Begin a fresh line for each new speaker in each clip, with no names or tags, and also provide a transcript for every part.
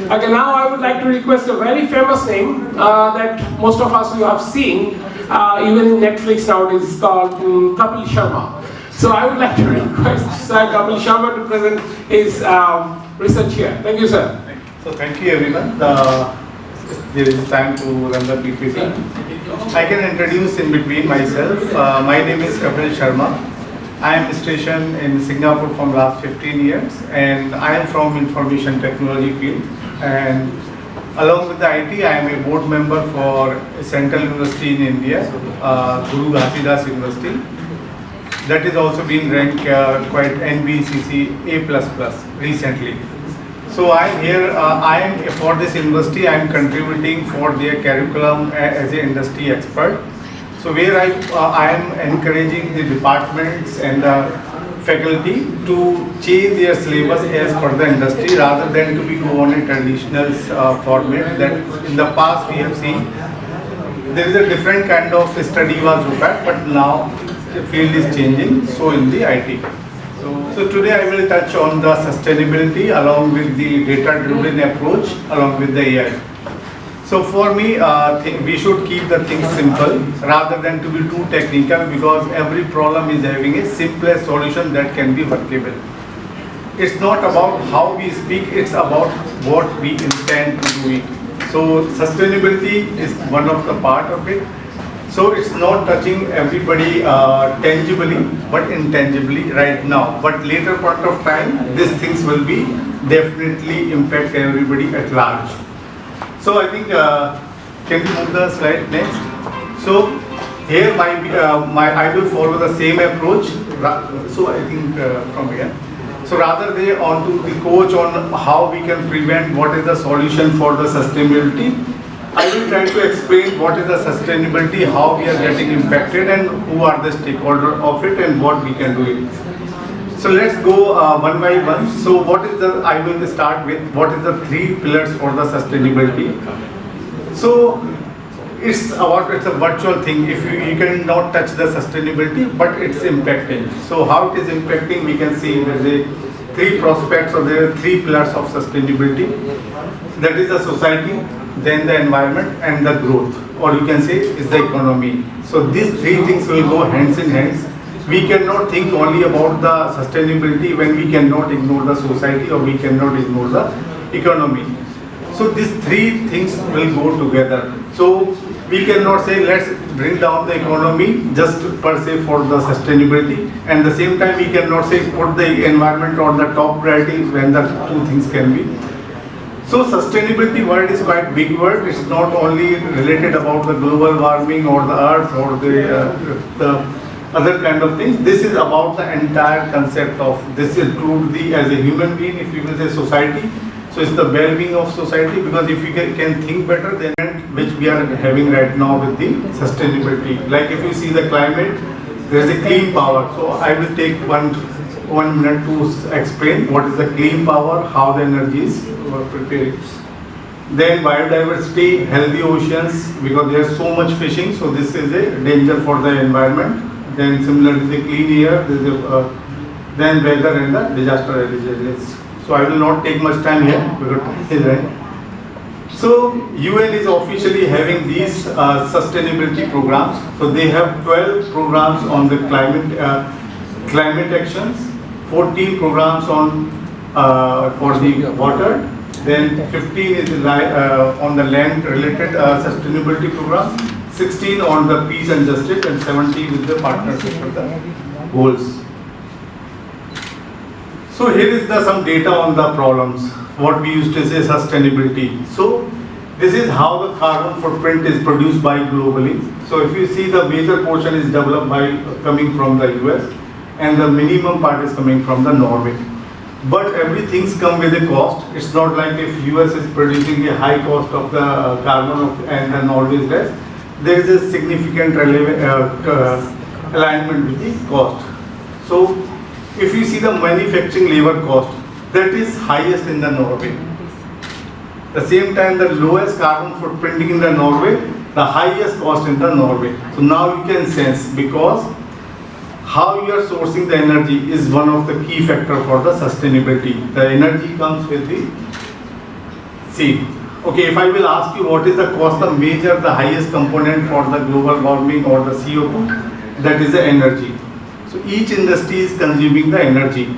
Okay, now I would like to request a very famous name that most of us you have seen, even in Netflix nowadays, called Kapil Sharma. So I would like to request Sir Kapil Sharma to present his research here. Thank you, sir.
So thank you, everyone. There is time to run the PPT. I can introduce in between myself. My name is Kapil Sharma. I am stationed in Singapore from last 15 years, and I am from information technology field. And along with the IT, I am a board member for Central University in India, Guru Ghasidas University. That is also been ranked quite NBCC A++ recently. So I am here. I am for this university. I am contributing for their curriculum as an industry expert. So where I am encouraging the departments and the faculty to change their syllabus as per the industry rather than to be go on a traditional format that in the past we have seen. There is a different kind of study was looked at, but now the field is changing. So in the IT. So today I will touch on the sustainability along with the data-driven approach along with the AI. So for me, we should keep the things simple rather than to be too technical, because every problem is having a simplest solution that can be workable. It's not about how we speak, it's about what we intend to do it. So sustainability is one of the part of it. So it's not touching everybody tangibly, but intangibly right now. But later part of time, these things will be definitely impact everybody at large. So I think, can we move the slide next? So here I will follow the same approach. So I think from here. So rather they on to the coach on how we can prevent, what is the solution for the sustainability. I will try to explain what is the sustainability, how we are getting impacted, and who are the stakeholders of it, and what we can do it. So let's go one by one. So what is the, I will start with what is the 3 pillars for the sustainability. So it's a virtual thing. If you cannot touch the sustainability, but it's impacting. So how it is impacting, we can see there is 3 prospects, or there are 3 pillars of sustainability. That is the society, then the environment, and the growth, or you can say is the economy. So these 3 things will go hands in hands. We cannot think only about the sustainability when we cannot ignore the society, or we cannot ignore the economy. So these 3 things will go together. So we cannot say let's bring down the economy just per se for the sustainability, and at the same time we cannot say put the environment on the top priority when the 2 things can be. So sustainability word is quite big word. It's not only related about the global warming or the earth or the other kind of things. This is about the entire concept of, this includes the, as a human being, if you will say society. So it's the well-being of society, because if we can think better than which we are having right now with the sustainability. Like if you see the climate, there is a clean power. So I will take one minute to explain what is the clean power, how the energy is prepared. Then biodiversity, healthy oceans, because there is so much fishing, so this is a danger for the environment. Then similarly the clean air, then weather and the disaster resilience. So I will not take much time here, because so UN is officially having these sustainability programs. So they have 12 programs on the climate actions, 14 programs on for the water, then 15 is on the land related sustainability program, 16 on the peace and justice, and 17 with the partnership for the goals. So here is some data on the problems, what we used to say sustainability. So this is how the carbon footprint is produced by globally. So if you see, the major portion is developed by coming from the US, and the minimum part is coming from the Norway. But everything's come with a cost. It's not like if US is producing a high cost of the carbon and the Norway is less. There is a significant alignment with the cost. So if you see the manufacturing labor cost, that is highest in the Norway. The same time, the lowest carbon footprinting in the Norway, the highest cost in the Norway. So now you can sense, because how you are sourcing the energy is one of the key factor for the sustainability. The energy comes with the See, okay, if I will ask you what is the cost, the major, the highest component for the global warming or the CO2, that is the energy. So each industry is consuming the energy.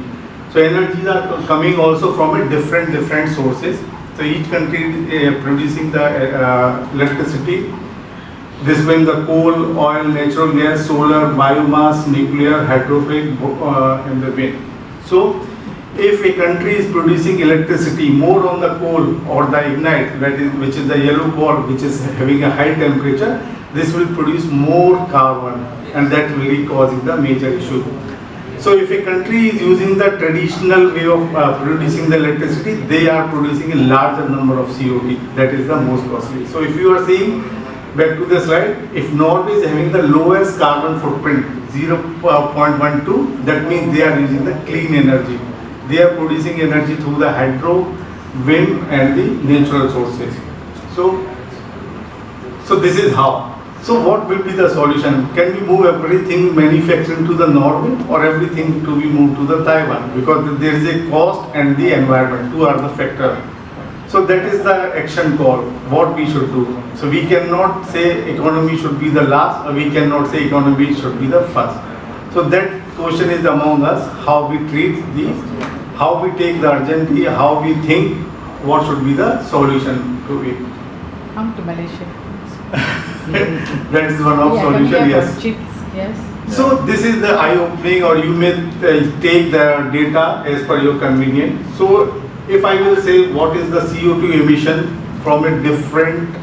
So energies are coming also from a different sources. So each country producing the electricity. This when the coal, oil, natural gas, solar, biomass, nuclear, hydropower, and the wind. So if a country is producing electricity more on the coal or the ignite, which is the yellow ball, which is having a high temperature, this will produce more carbon, and that will be causing the major issue. So if a country is using the traditional way of producing the electricity, they are producing a larger number of CO2. That is the most costly. So if you are seeing, back to the slide, if Norway is having the lowest carbon footprint, 0.12, that means they are using the clean energy. They are producing energy through the hydro, wind and the natural sources. So this is how. So what will be the solution? Can we move everything manufacturing to the Norway or everything to be moved to the Taiwan? Because there is a cost and the environment, two are the factors. So that is the action call, what we should do. So we cannot say economy should be the last, or we cannot say economy should be the first. So that question is among us, how we treat these, how we take the urgency, how we think, what should be the solution to it.
Come to Malaysia.
That is one of solution, yes.
Chips, yes.
So this is the eye-opening, or you may take the data as per your convenience. So if I will say what is the CO2 emission from a different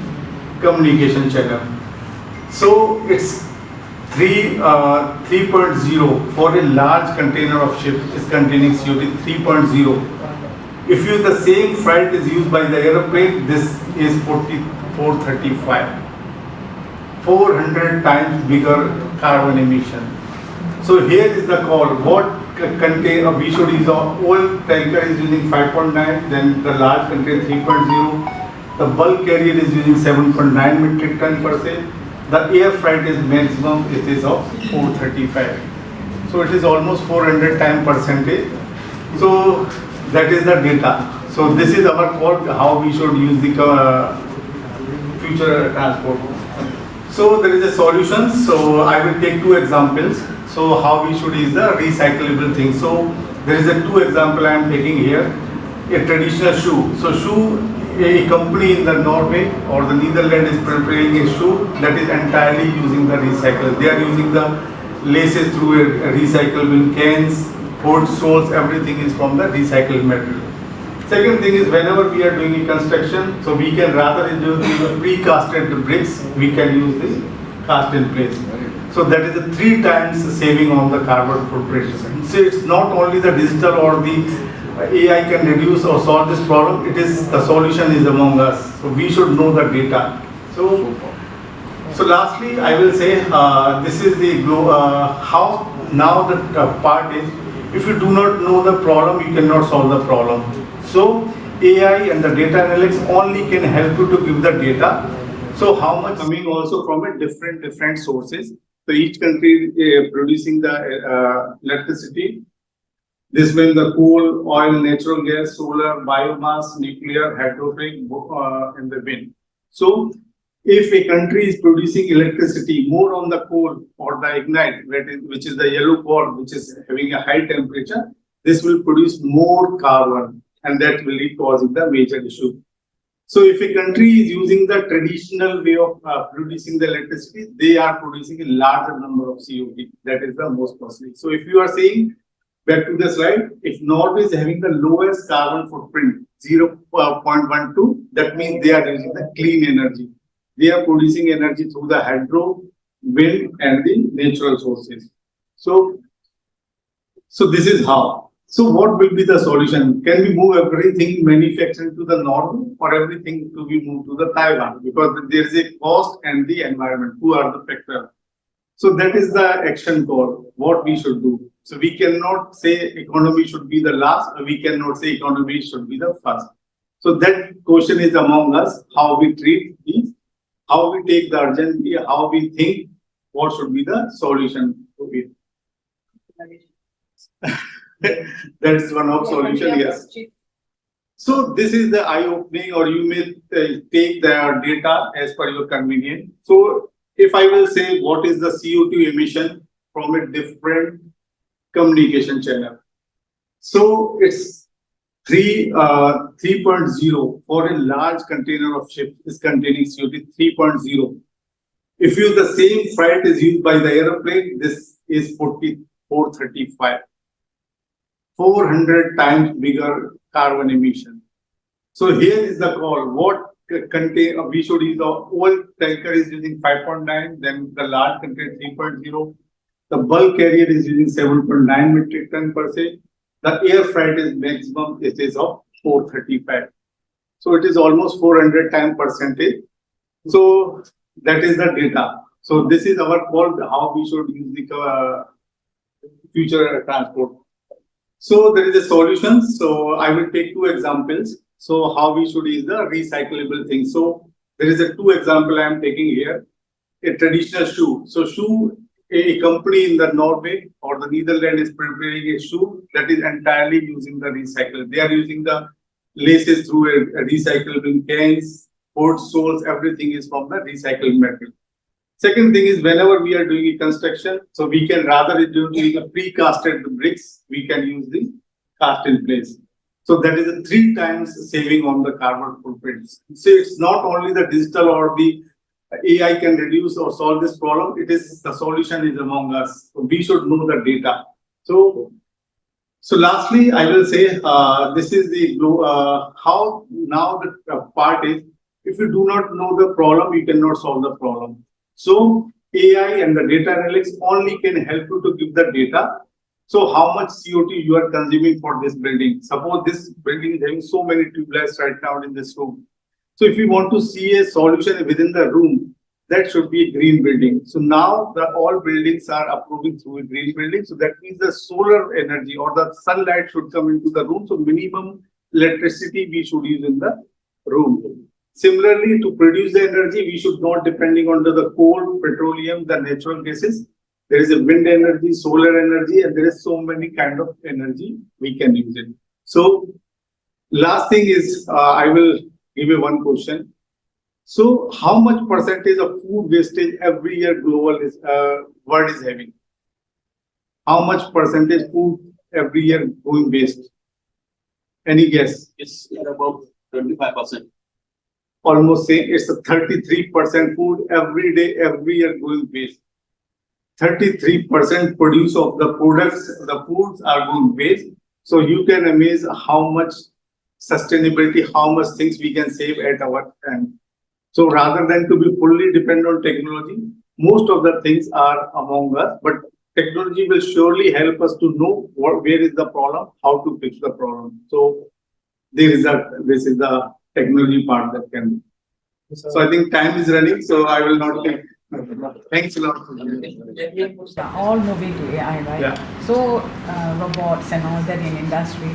communication channel. So it's 3.0 for a large container of ship is containing CO2 3.0. If you the same freight is used by the airplane, this is 435. 400 times bigger carbon emission. So here is the call. What container we should use? Old tanker is using 5.9, then the large container 3.0. The bulk carrier is using 7.9 metric ton per se. The air freight is maximum, it is of 435. So it is almost 400 times percentage. So that is the data. So this is our call, how we should use the future transport. So there is a solution. So I will take two examples. So how we should use the recyclable thing. So there is a two example I am taking here. A traditional shoe. So shoe, a company in the Norway or the Netherlands is preparing a shoe that is entirely using the recycle. They are using the laces through a recyclable cans, foot soles, everything is from the recycled material. Second thing is whenever we are doing a construction, so we can rather than use pre-casted bricks, we can use this cast in place. So that is a 3 times saving on the carbon footprint. So it's not only the digital or the AI can reduce or solve this problem, it is the solution is among us. So we should know the data. So lastly, I will say this is the how now the part is, if you do not know the problem, you cannot solve the problem. So AI and the data analytics only can help you to give the data. So how much coming also from a different sources. So each country producing the electricity. This means the coal, oil, natural gas, solar, biomass, nuclear, hydropower, and the wind. So if a country is producing electricity more on the coal or the ignite, which is the yellow core, which is having a high temperature, this will produce more carbon, and that will be causing the major issue. So if a country is using the traditional way of producing the electricity, they are producing a larger number of CO2. That is the most costly. So if you are saying, back to the slide, if Norway is having the lowest carbon footprint, 0.12, that means they are using the clean energy. They are producing energy through the hydro, wind and the natural sources. So this is how. So what will be the solution? Can we move everything manufacturing to the Norway or everything to be moved to the Taiwan? Because there is a cost and the environment, who are the factors. So that is the action call, what we should do. So we cannot say economy should be the last, or we cannot say economy should be the first. So that question is among us, how we treat these, how we take the urgency, how we think, what should be the solution to it. That is one of solution, yes. So this is the eye-opening, or you may take the data as per your convenience. So if I will say what is the CO2 emission from a different communication channel. So it's 3.0 for a large container of ship is containing CO2 3.0. If you the same freight is used by the airplane, this is 435. 400 times bigger carbon emission. So here is the call. What contain we should use the old tanker is using 5.9, then the large container 3.0. The bulk carrier is using 7.9 metric ton per se. The air freight is maximum, it is of 435. So it is almost 400 times percentage. So that is the data. So this is our call, how we should use the future transport. So there is a solution. So I will take two examples. So how we should use the recyclable thing. So there is a two example I am taking here. A traditional shoe. So shoe, a company in the Norway or the Netherlands is preparing a shoe that is entirely using the recycle. They are using the laces through a recyclable cans, board soles, everything is from the recycled material. Second thing is whenever we are doing a construction, so we can rather do a pre-casted bricks, we can use the cast in place. So that is a 3 times saving on the carbon footprints. So it's not only the digital or the AI can reduce or solve this problem, it is the solution is among us. So we should know the data. So lastly, I will say this is the how now the part is, if you do not know the problem, you cannot solve the problem. So AI and the data analytics only can help you to give the data. So how much CO2 you are consuming for this building? Suppose this building is having so many tube lights right now in this room. So if you want to see a solution within the room, that should be a green building. So now the all buildings are approving through a green building. So that means the solar energy or the sunlight should come into the room. So minimum electricity we should use in the room. Similarly, to produce the energy, we should not depending on the coal, petroleum, the natural gases. There is a wind energy, solar energy, and there is so many kind of energy we can use it. So last thing is, I will give you one question. So how much percentage of food wastage every year global is world is having? How much percentage food every year going waste? Any guess?
It's about 25%.
Almost saying it's a 33% food every day, every year going waste. 33% produce of the products, the foods are going waste. So you can amaze how much sustainability, how much things we can save at our end. So rather than to be fully dependent on technology, most of the things are among us, but technology will surely help us to know where is the problem, how to fix the problem. So this is the technology part that can be. So I think time is running, so I will not take. Thanks a lot.
All moving to AI, right?
Yeah.
So robots and all that in industry,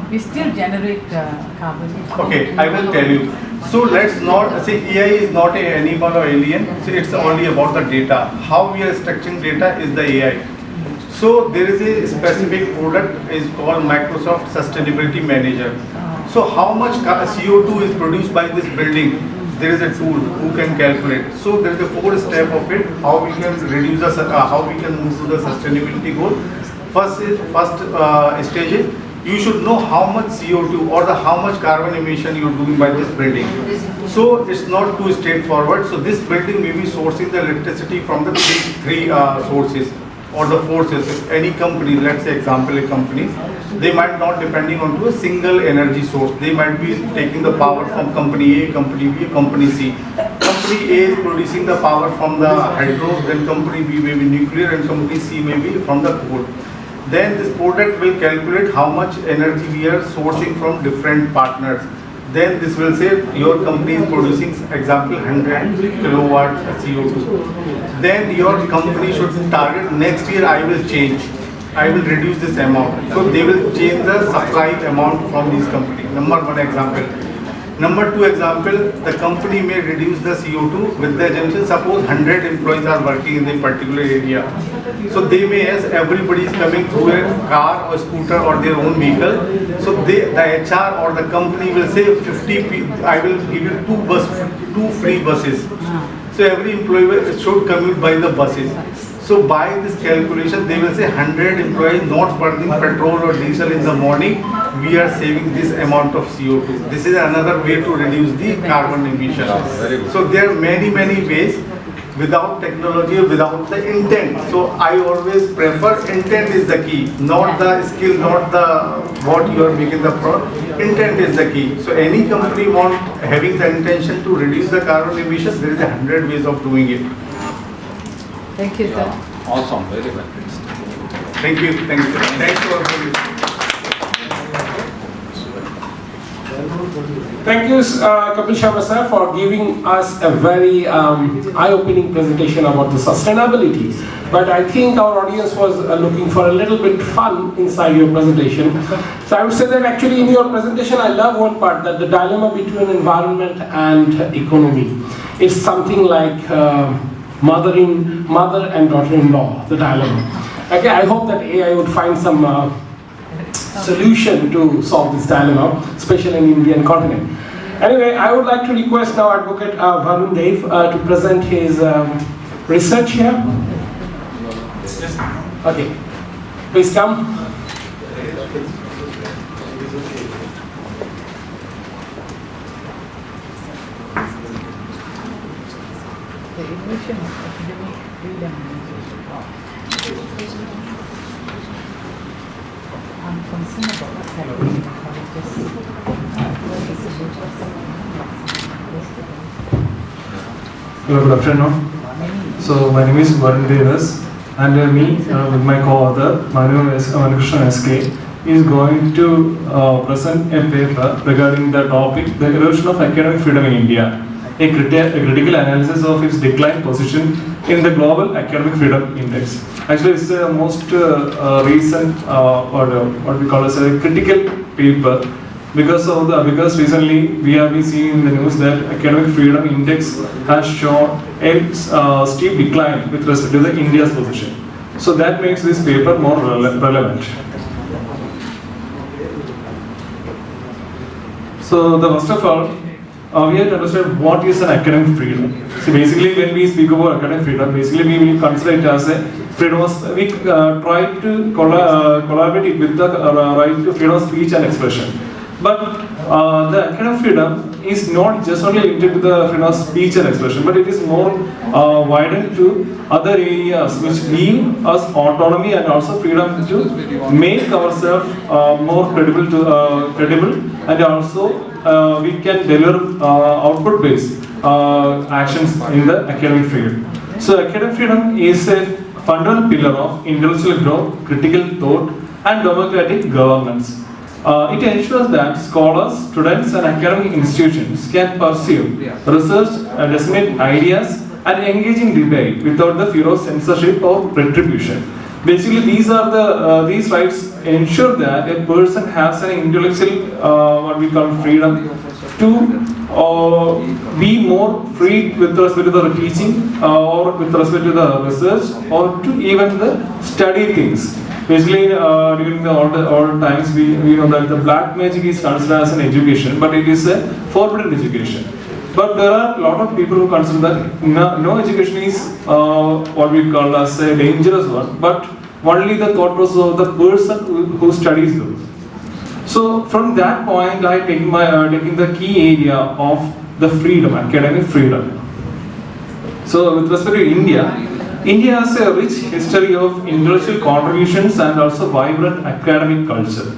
we still generate carbon.
Okay, I will tell you. So let's not say AI is not an animal or alien. So it's only about the data. How we are structuring data is the AI. So there is a specific product is called Microsoft Sustainability Manager. So how much CO2 is produced by this building? There is a tool who can calculate. So there is a 4 step of it. How we can reduce the how we can move to the sustainability goal. First stage is you should know how much CO2 or how much carbon emission you are doing by this building. So it's not too straightforward. So this building may be sourcing the electricity from the three sources or the forces. If any company, let's say example a company, they might not depending on to a single energy source. They might be taking the power from company A, company B, company C. Company A is producing the power from the hydro, then company B may be nuclear and company C may be from the coal. Then this product will calculate how much energy we are sourcing from different partners. Then this will say your company is producing example 100 kilowatt CO2. Then your company should target next year I will change. I will reduce this amount. So they will change the supply amount from these companies. Number one example. Number two example, the company may reduce the CO2 with the assumption, suppose 100 employees are working in a particular area. So they may, as everybody is coming through a car or scooter or their own vehicle, so the HR or the company will say 50 I will give you two free buses. So every employee should commute by the buses. So by this calculation, they will say 100 employees not burning petrol or diesel in the morning, we are saving this amount of CO2. This is another way to reduce the carbon emission. So there are many ways without technology, without the intent. So I always prefer intent is the key, not the skill, not the what you are making the product. Intent is the key. So any company having the intention to reduce the carbon emission, there is 100 ways of doing it.
Thank you, sir.
Awesome, very well.
Thank you. Thanks for listening.
Thank you, Kapil Sharma sir, for giving us a very eye-opening presentation about the sustainability. But I think our audience was looking for a little bit fun inside your presentation. So I would say that actually in your presentation, I love one part, that the dilemma between environment and economy. It's something like mother and daughter-in-law, the dilemma. Okay, I hope that AI would find some solution to solve this dilemma, especially in Indian continent. Anyway, I would like to request now Advocate Varun Dev to present his research here. Okay, please come.
The evolution of academic freedom. I'm concerned about what's happening in colleges.
Hello, good afternoon. So my name is Varun Dev, and me with my co-author Manu Krishnan SK is going to present a paper regarding the topic, the erosion of academic freedom in India, a critical analysis of its decline position in the global academic freedom index. Actually, it's the most recent what we call as a critical paper because recently we have been seeing in the news that academic freedom index has shown a steep decline with respect to the India's position. So that makes this paper more relevant. So first of all, we have to understand what is an academic freedom. So basically, when we speak about academic freedom, basically we will consider it as a freedom of, we try to collaborate it with the right to freedom of speech and expression. But the academic freedom is not just only limited to the freedom of speech and expression, but it is more widened to other areas which give us autonomy and also freedom to make ourselves more credible, and also we can deliver output-based actions in the academic field. So academic freedom is a fundamental pillar of intellectual growth, critical thought, and democratic governance. It ensures that scholars, students, and academic institutions can pursue research, disseminate ideas, and engage in debate without the fear of censorship or retribution. Basically, these rights ensure that a person has an intellectual, what we call freedom, to be more free with respect to the teaching or with respect to the research or to even the study things. Basically, during all times, we know that the black magic is considered as an education, but it is a forbidden education. But there are a lot of people who consider that no education is what we call as a dangerous one, but only the thought process of the person who studies those. So from that point, I take taking the key area of the freedom, academic freedom. So with respect to India has a rich history of intellectual contributions and also vibrant academic culture.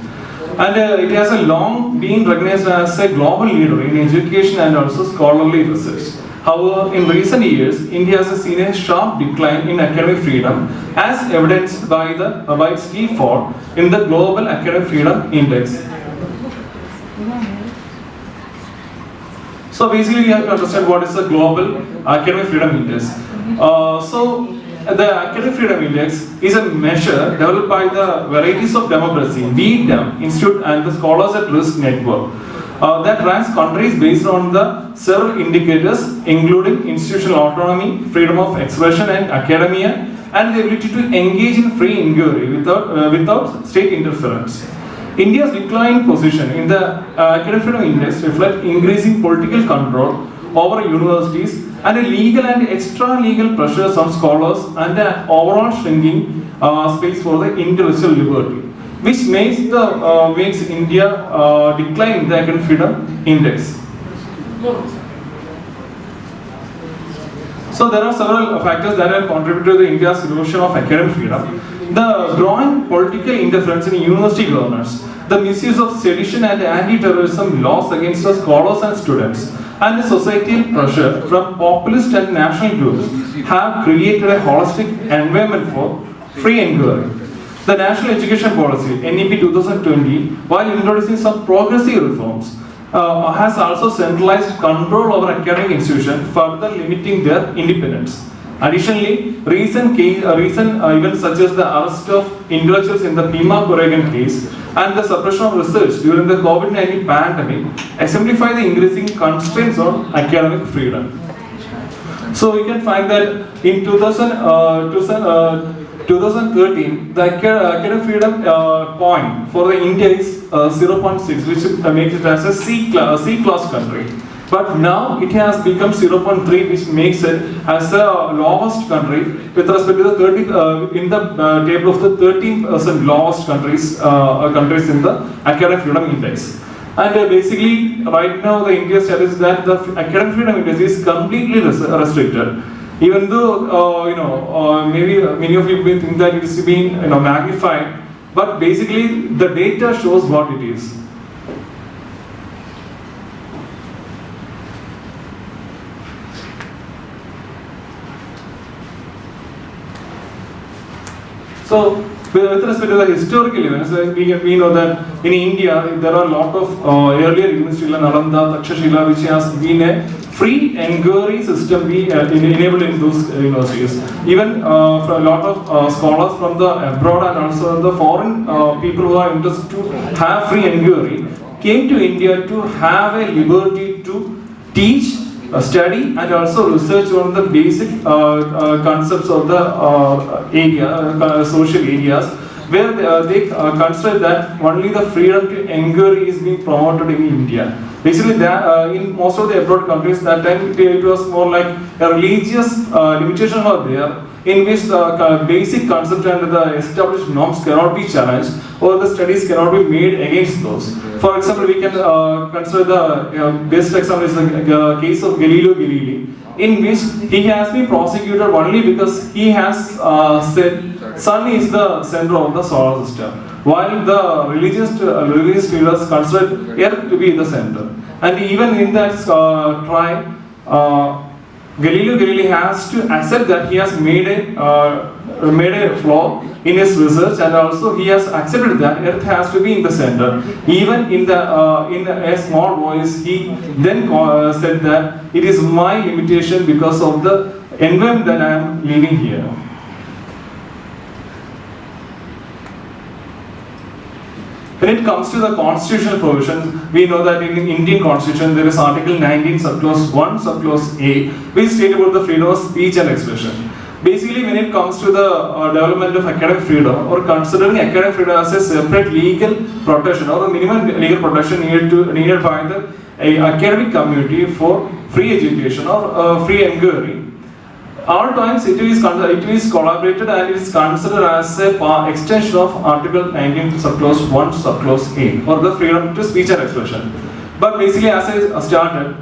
And it has a long been recognized as a global leader in education and also scholarly research. However, in recent years, India has seen a sharp decline in academic freedom, as evidenced by its key fall in the Global Academic Freedom Index. So basically, we have to understand what is the Global Academic Freedom Index. The Academic Freedom Index is a measure developed by the Varieties of Democracy, VDEM Institute, and the Scholars at Risk Network that ranks countries based on the several indicators including institutional autonomy, freedom of expression and academia, and the ability to engage in free inquiry without state interference. India's declining position in the academic freedom index reflects increasing political control over universities and a legal and extra-legal pressures on scholars and an overall shrinking space for the intellectual liberty, which makes India decline in the academic freedom index. So there are several factors that have contributed to the India's erosion of academic freedom. The growing political interference in university governance, the misuse of sedition and anti-terrorism laws against the scholars and students, and the societal pressure from populist and national groups have created a holistic environment for free inquiry. The National Education Policy, NEP 2020, while introducing some progressive reforms, has also centralized control over academic institutions, further limiting their independence. Additionally, recent events such as the arrest of intellectuals in the Bhima Koregan case and the suppression of research during the COVID-19 pandemic exemplify the increasing constraints on academic freedom. So we can find that in 2013, the academic freedom point for the India is 0.6, which makes it as a C class country. But now it has become 0.3, which makes it as a lowest country with respect to the 30 in the table of the 13% lowest countries in the academic freedom index. And basically, right now the India status is that the academic freedom index is completely restricted. Even though maybe many of you may think that it is being magnified, but basically the data shows what it is. So, with respect to the historical events, we know that in India there are a lot of earlier universities like Nalanda, Takshashila, which has been a free inquiry system enabled in those universities. Even for a lot of scholars from the abroad and also the foreign people who are interested to have free inquiry came to India to have a liberty to teach, study and also research on the basic concepts of the social areas, where they consider that only the freedom to inquiry is being promoted in India. Basically, in most of the abroad countries, that time it was more like a religious limitation were there, in which the basic concept and the established norms cannot be challenged, or the studies cannot be made against those. For example, we can consider the best example is the case of Galileo Galilei, in which he has been prosecuted only because he has said Sun is the center of the solar system, while the religious leaders considered Earth to be the center. And even in that trial, Galileo Galilei has to accept that he has made a flaw in his research, and also he has accepted that Earth has to be in the center. Even in a small voice, he then said that it is my limitation because of the environment that I am living here. When it comes to the constitutional provisions, we know that in the Indian Constitution there is Article 19, Subclause 1, Subclause A, which state about the freedom of speech and expression. Basically, when it comes to the development of academic freedom, or considering academic freedom as a separate legal protection or a minimum legal protection needed by the academic community for free education or free inquiry, all times it is collaborated and it is considered as a extension of Article 19, Subclause 1, Subclause A, or the freedom to speech and expression. But basically, as I started,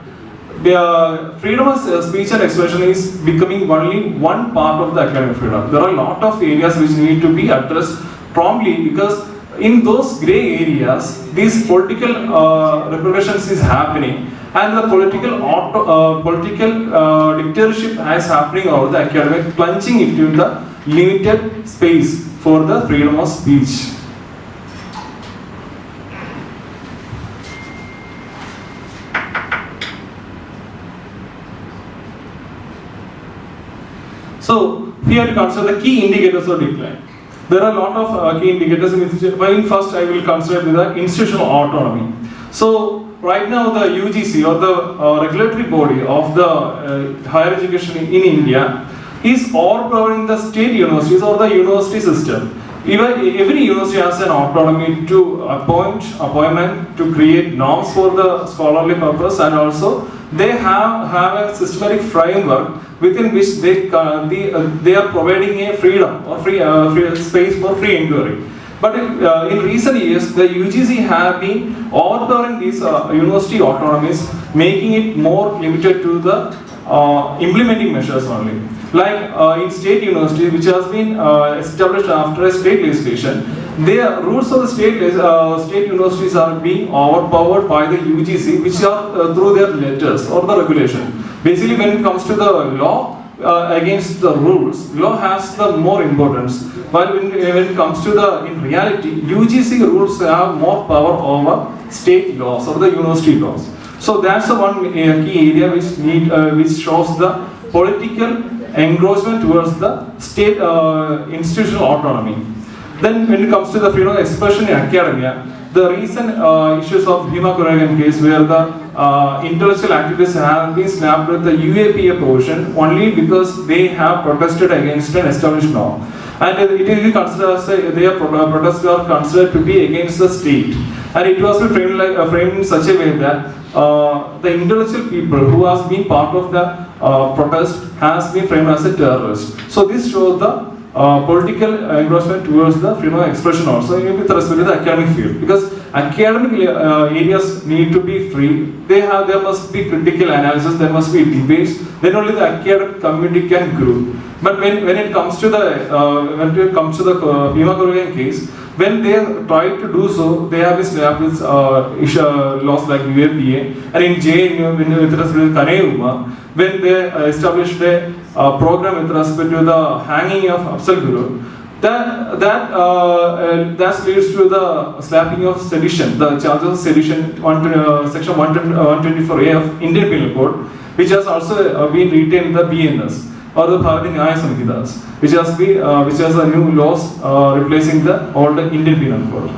the freedom of speech and expression is becoming only one part of the academic freedom. There are a lot of areas which need to be addressed promptly, because in those grey areas, these political repercussions is happening, and the political dictatorship is happening over the academic, plunging into the limited space for the freedom of speech. So, we have to consider the key indicators of decline. There are a lot of key indicators. First, I will consider the institutional autonomy. So, right now the UGC, or the regulatory body of the higher education in India, is overpowering the state universities or the university system. Even every university has an autonomy to appointment to create norms for the scholarly purpose, and also they have a systematic framework within which they are providing a freedom or free space for free inquiry. But in recent years, the UGC have been overpowering these university autonomies, making it more limited to the implementing measures only. Like in state universities, which has been established after a state legislation, the rules of the state universities are being overpowered by the UGC, which are through their letters or the regulation. Basically, when it comes to the law against the rules, law has the more importance. But when it comes to the in reality, UGC rules have more power over state laws or the university laws. So that's the one key area which shows the political encroachment towards the state institutional autonomy. Then when it comes to the freedom of expression in academia, the recent issues of Bhima Korean case where the intellectual activists have been slapped with the UAPA provision only because they have protested against an established norm. And it is considered as their protests are considered to be against the state. And it was framed in such a way that the intellectual people who has been part of the protest has been framed as a terrorist. So this shows the political engrossment towards the freedom of expression also with respect to the academic field, because academic areas need to be free. There must be critical analysis, there must be debates. Then only the academic community can grow. But when it comes to the Bhima Korean case, when they tried to do so, they have been slapped with laws like UAPA, and in JNU, with respect to Kaneyuma, when they established a program with respect to the hanging of Afzal Guru, that leads to the slapping of sedition, the charges of sedition, section 124A of Indian Penal Code, which has also been retained in the BNS or the Bharati Nyaya Samhitas, which has a new laws replacing the old Indian Penal Code.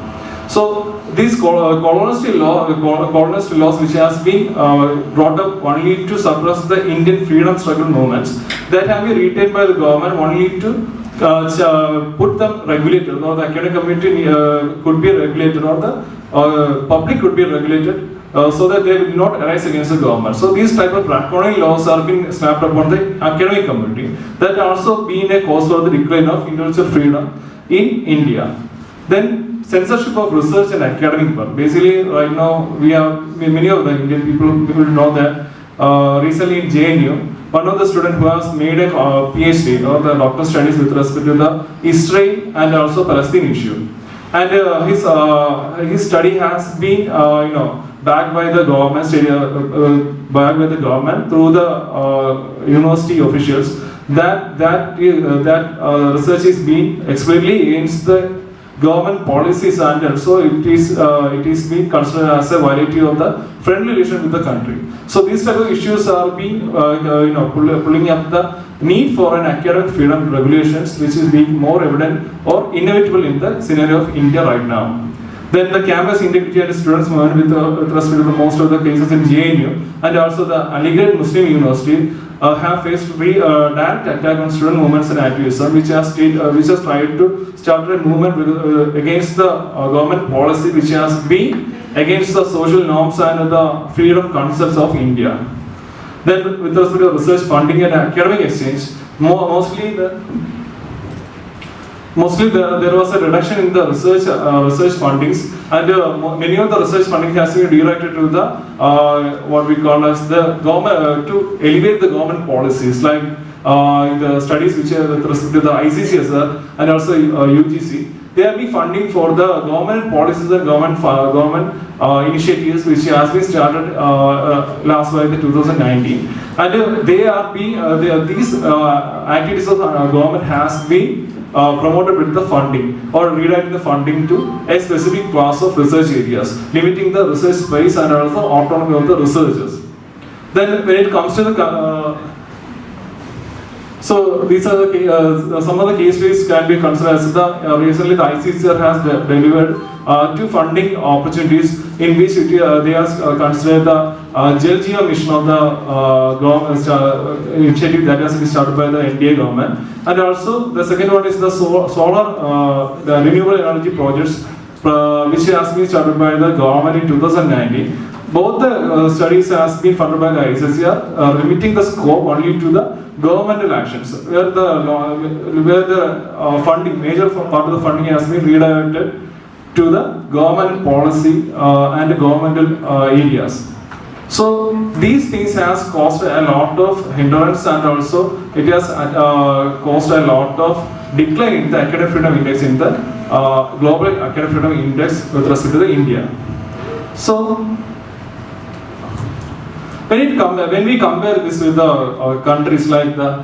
So these colonist laws which has been brought up only to suppress the Indian freedom struggle movements, that have been retained by the government only to put them regulated, or the academic community could be regulated, or the public could be regulated, so that they will not arise against the government. So these type of draconian laws are being slapped upon the academic community. That also been a cause for the decline of intellectual freedom in India. Then censorship of research and academic work. Basically, right now many of the Indian people know that recently in JNU, one of the students who has made a PhD or the doctoral studies with respect to the Israel and also Palestine issue, and his study has been backed by the government, through the university officials. That research is being explicitly against the government policies, and also it is being considered as a violation of the friendly relation with the country. So these type of issues are being pulling up the need for an academic freedom regulations, which is being more evident or inevitable in the scenario of India right now. Then the campus integrity and students movement with respect to the most of the cases in JNU, and also the Aligarh Muslim University have faced direct attack on student movements and activism, which has tried to start a movement against the government policy, which has been against the social norms and the freedom concepts of India. Then with respect to research funding and academic exchange, mostly there was a reduction in the research fundings, and many of the research funding has been directed to the what we call as the government to elevate the government policies, like the studies which are with respect to the ICCSR and also UGC. They have been funding for the government policies and government initiatives which has been started last by the 2019, and these activities of government has been promoted with the funding or redirecting the funding to a specific class of research areas, limiting the research space and also autonomy of the researchers. Then when it comes to the so these are the some of the case studies can be considered as the recently the ICCR has delivered two funding opportunities in which they are considered the Jal Jeevan mission of the government initiative that has been started by the NDA government. And also the second one is the solar, the renewable energy projects which has been started by the government in 2019. Both the studies has been funded by the ICCR, limiting the scope only to the governmental actions, where the funding, major part of the funding has been redirected to the government policy and governmental areas. So these things has caused a lot of hindrance, and also it has caused a lot of decline in the academic freedom index in the global academic freedom index with respect to the India. So when we compare this with the countries like the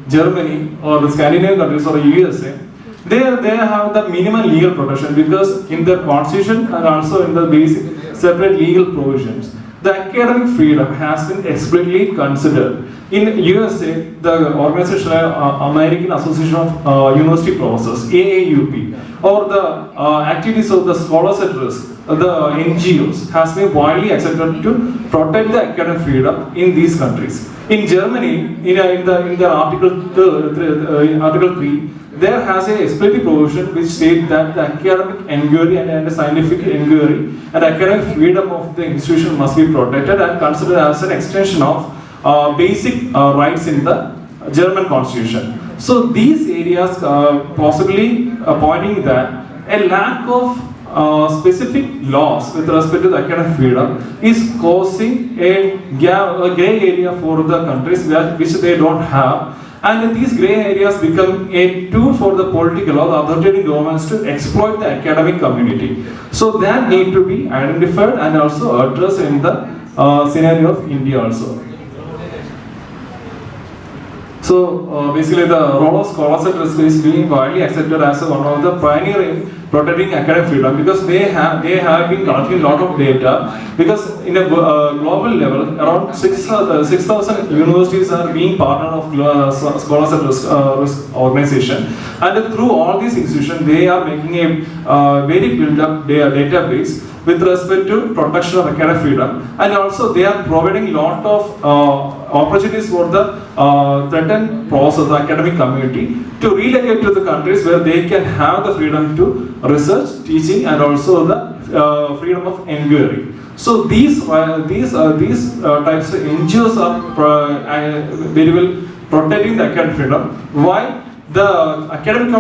Germany or the Scandinavian countries or the USA, they have the minimum legal protection, because in their constitution and also in the basic separate legal provisions, the academic freedom has been explicitly considered. In USA, the organization American Association of University Professors, AAUP, or the activities of the scholars at risk, the NGOs, has been widely accepted to protect the academic freedom in these countries. In Germany, in the Article 3, there has a explicit provision which states that the academic inquiry and scientific inquiry and academic freedom of the institution must be protected and considered as an extension of basic rights in the German constitution. So these areas possibly pointing that a lack of specific laws with respect to the academic freedom is causing a grey area for the countries which they don't have, and these grey areas become a tool for the political or the authoritarian governments to exploit the academic community. So that need to be identified and also addressed in the scenario of India also. So basically the role of scholars at risk is being widely accepted as one of the pioneering protecting academic freedom, because they have been collecting a lot of data, because in a global level around 6,000 universities are being partner of scholars at risk organization, and through all these institutions they are making a very built up database with respect to protection of academic freedom, and also they are providing lot of opportunities for the threatened process, the academic community, to relocate to the countries where they can have the freedom to research, teaching, and also the freedom of inquiry. So these types of NGOs are very well protecting the academic freedom. Why? The academic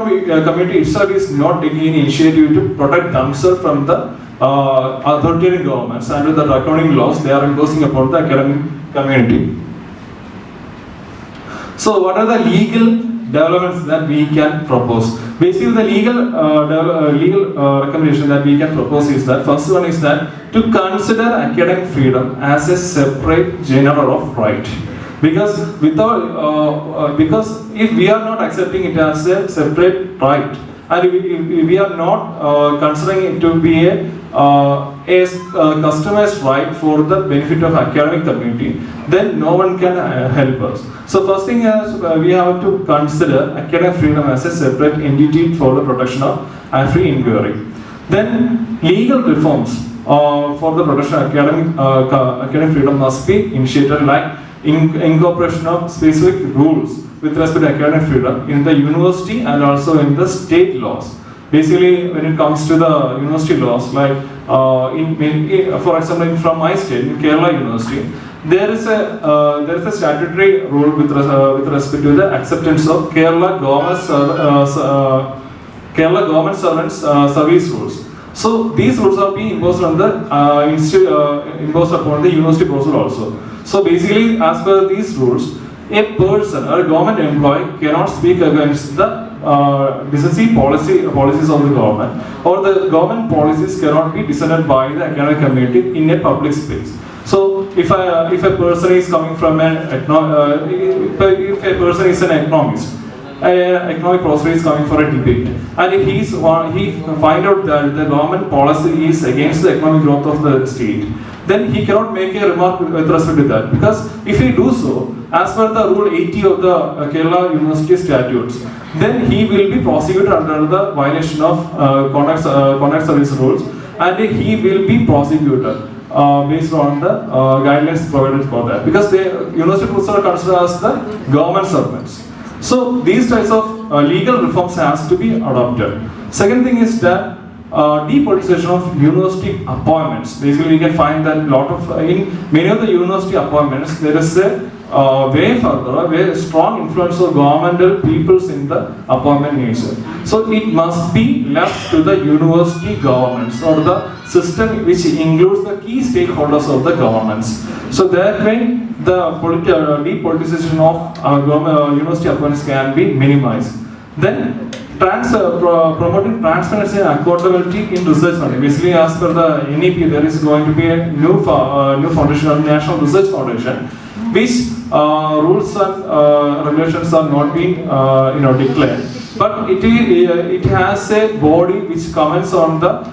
community itself is not taking any initiative to protect themselves from the authoritarian governments and the draconian laws they are imposing upon the academic community. So what are the legal developments that we can propose? Basically the legal recommendation that we can propose is that first one is that to consider academic freedom as a separate genre of right. Because if we are not accepting it as a separate right, and we are not considering it to be a customized right for the benefit of academic community, then no one can help us. So first thing is we have to consider academic freedom as a separate entity for the protection of free inquiry. Then legal reforms for the protection of academic freedom must be initiated, like incorporation of specific rules with respect to academic freedom in the university and also in the state laws. Basically, when it comes to the university laws, like for example, from my state, in Kerala University, there is a statutory rule with respect to the acceptance of Kerala government servants service rules. So these rules are being imposed on the imposed upon the university professor also. So basically, as per these rules, a person or a government employee cannot speak against the decisive policies of the government, or the government policies cannot be dissented by the academic community in a public space. So if a person is coming from if a person is an economist, an economic professor is coming for a debate, and he find out that the government policy is against the economic growth of the state, then he cannot make a remark with respect to that, because if he do so, as per the rule 80 of the Kerala University statutes, then he will be prosecuted under the violation of conduct service rules, and he will be prosecuted based on the guidelines provided for that, because the university professors are considered as the government servants. So these types of legal reforms has to be adopted. Second thing is that depoliticization of university appointments. Basically, we can find that in many of the university appointments there is a way further, a very strong influence of governmental peoples in the appointment nature. So it must be left to the university governments or the system which includes the key stakeholders of the governments. So that way the depoliticization of university appointments can be minimized. Then promoting transparency and accountability in research funding. Basically, as per the NEP, there is going to be a new foundation, a National Research Foundation, which rules and regulations are not being declared. But it has a body which comments on the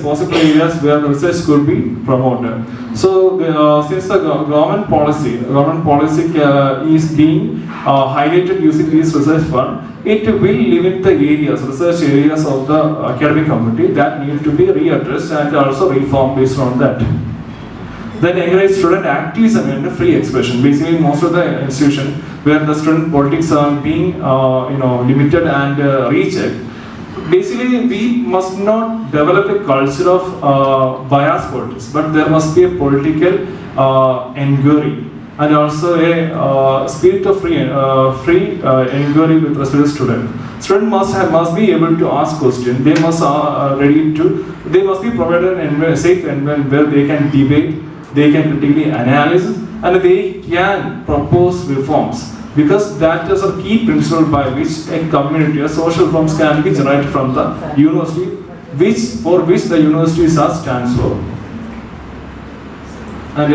possible areas where the research could be promoted. So since the government policy is being highlighted using this research fund, it will limit the research areas of the academic community that need to be readdressed and also reformed based on that. Then encourage student activism and free expression. Basically, most of the institutions where the student politics are being limited and rechecked. Basically, we must not develop a culture of bias politics, but there must be a political inquiry and also a spirit of free inquiry with respect to students. Students must be able to ask questions. They must they must be provided a safe environment where they can debate, they can critically analyze, and they can propose reforms. Because that is a key principle by which a community, a social reforms can be generated from the university, for which the university stands for. And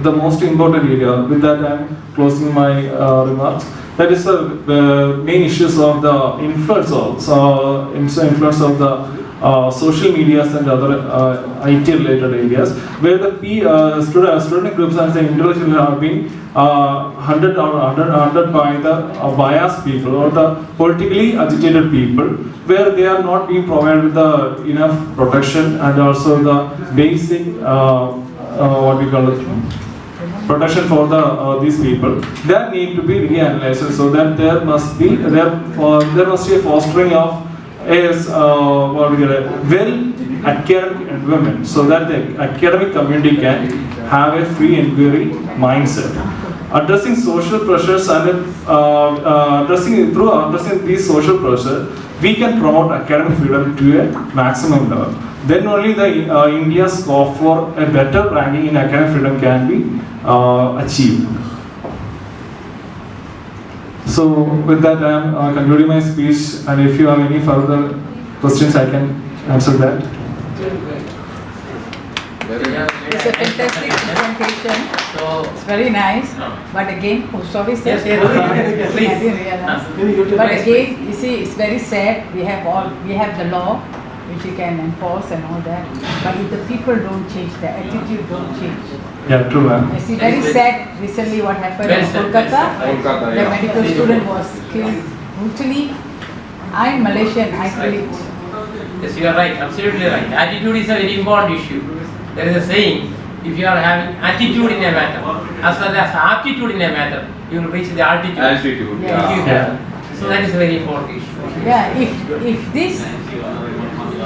the most important area, with that I am closing my remarks, that is the main issues of the influence of the social medias and other IT related areas, where the student groups and the intellectuals have been hunted by the biased people or the politically agitated people, where they are not being provided with the enough protection and also the basic protection for these people that need to be reanalyzed, so that there must be a fostering of well academic environment, so that the academic community can have a free inquiry mindset. Addressing social pressures and addressing these social pressures, we can promote academic freedom to a maximum level. Then only the India's scope for a better ranking in academic freedom can be achieved. So with that, I am concluding my speech, and if you have any further questions, I can answer that.
It's a fantastic presentation. It's very nice. But again, sorry, sir.
Yes, yes. Please.
I didn't realize. But again, you see, it's very sad. We have the law which you can enforce and all that. But if the people don't change, the attitude don't change.
Yeah, true, ma'am.
I see, very sad recently what happened in Kolkata. The medical student was killed brutally. I'm Malaysian, I feel it.
Yes, you are right, absolutely right. Attitude is a very important issue. There is a saying, if you are having attitude in a matter, as well as aptitude in a matter, you will reach the altitude.
Altitude,
Yeah.
So that is a very important issue.
Yeah, if these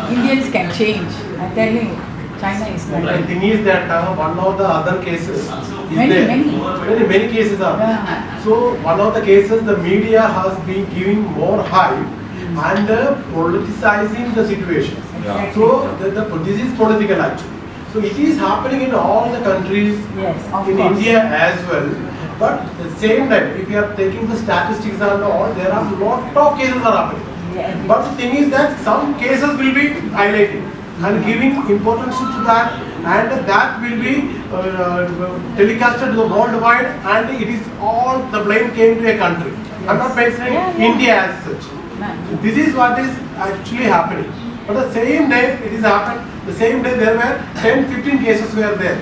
Indians can change, I'm telling you, China is not.
The thing is that one of the other cases is
Many
cases are there.
Yeah.
So one of the cases the media has been giving more hype and politicizing the situation.
Exactly.
So this is political actually. So it is happening in all the countries,
Yes, of
in
course.
India as well. But at the same time, if you are taking the statistics and all, there are lot of cases are happening.
Yeah.
But the thing is that some cases will be highlighted and giving importance to that, and that will be telecasted to the worldwide, and it is all the blame came to a country. I'm not mentioning India as such. This is what is actually happening. But the same day it is happened, the same day there were 10-15 cases were there,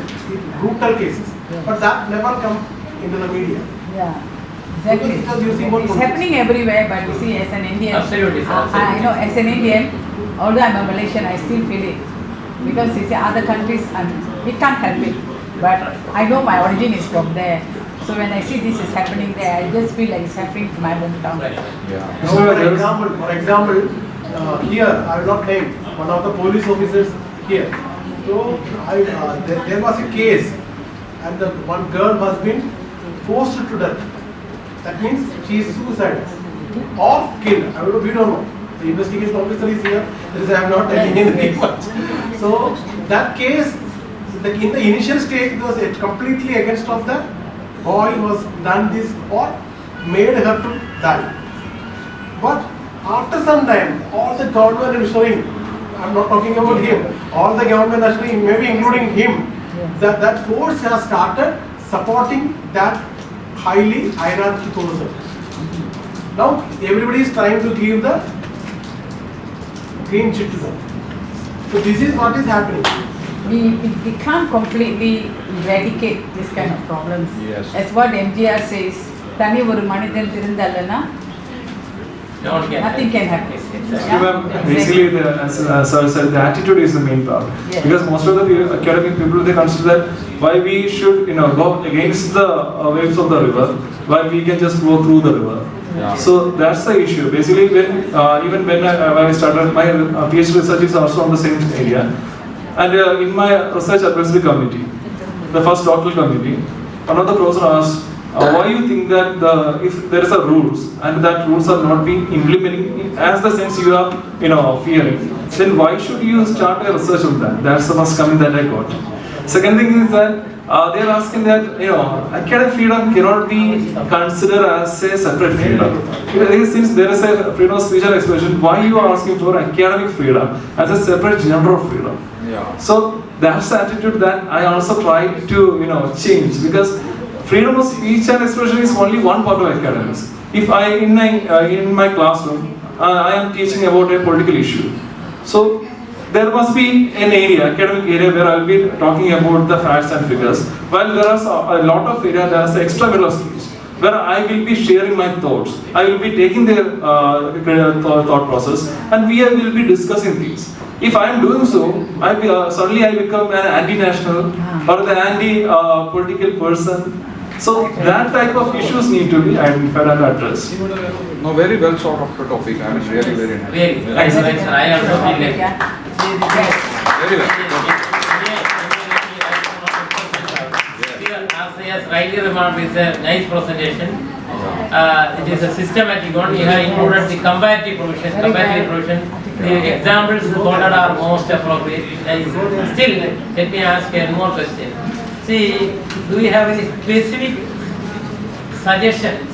brutal cases. But that never come into the media.
Yeah. Exactly.
Because it was using what
It's
politics.
happening everywhere, but you see, as an Indian,
Absolutely, sir, absolutely.
I know as an Indian, although I'm a Malaysian, I still feel it. because you see other countries, we can't help it. But I know my origin is from there. So when I see this is happening there, I just feel like it's happening to my hometown.
For example, here I will not name one of the police officers here. So there was a case, and the one girl has been forced to death. That means she is suicidal or killed. We don't know. The investigation officer is here. I am not telling anything much. So that case, in the initial stage, it was completely against of the boy who was done this or made her to die. But after some time, all the government is showing, I am not talking about him, all the government are showing, maybe including him, that force has started supporting that highly hierarchical person. Now everybody is trying to give the green chip to them. So this is what is happening.
We can't completely eradicate this kind of problems.
Yes.
As what MGR says, Tani oru manidhan thirundallana, nothing can happen.
Basically, the attitude is the main problem.
Yes.
Because most of the academic people, they consider that why we should go against the waves of the river, why we can just go through the river.
Yeah.
So that's the issue. Basically, even when I started my PhD research is also on the same area, and in my research advisory committee, the first doctoral committee, one of the professors asked, why you think that if there is a rules and that rules are not being implemented as the sense you are fearing, then why should you start a research on that? That's the first comment that I got. Second thing is that they are asking that academic freedom cannot be considered as a separate freedom. Since there is a freedom of speech and expression, why you are asking for academic freedom as a separate genre of freedom?
Yeah.
So that's the attitude that I also try to change, because freedom of speech and expression is only one part of academics. If I in my classroom I am teaching about a political issue, so there must be an area, academic area, where I will be talking about the facts and figures. While there is a lot of area, there is extra middle of speech, where I will be sharing my thoughts. I will be taking their thought process, and we will be discussing things. If I am doing so, suddenly I become an anti-national or the anti-political person. So that type of issues need to be identified and addressed.
No, very well sort of the topic. I mean, really very nice.
Really, thanks, thanks, sir. I also feel like
Very well.
As he has rightly remarked, it's a nice presentation. It is a systematic one. You have included the comparative provision. The examples quoted are most appropriate. Still, let me ask one more question. See, do you have any specific suggestions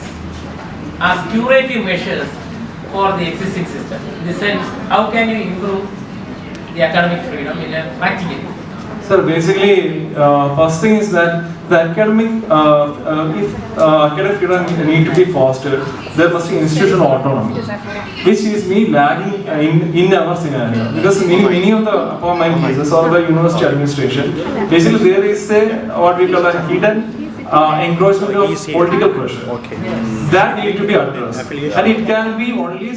as curative measures for the existing system? In the sense, how can you improve the academic freedom in a practical?
So basically, first thing is that the academic, if academic freedom need to be fostered, there must be institutional autonomy, which is me lagging in our scenario. Because many of the appointment cases or the university administration, basically there is what we call a hidden encroachment of political pressure. That need to be addressed, and it can be only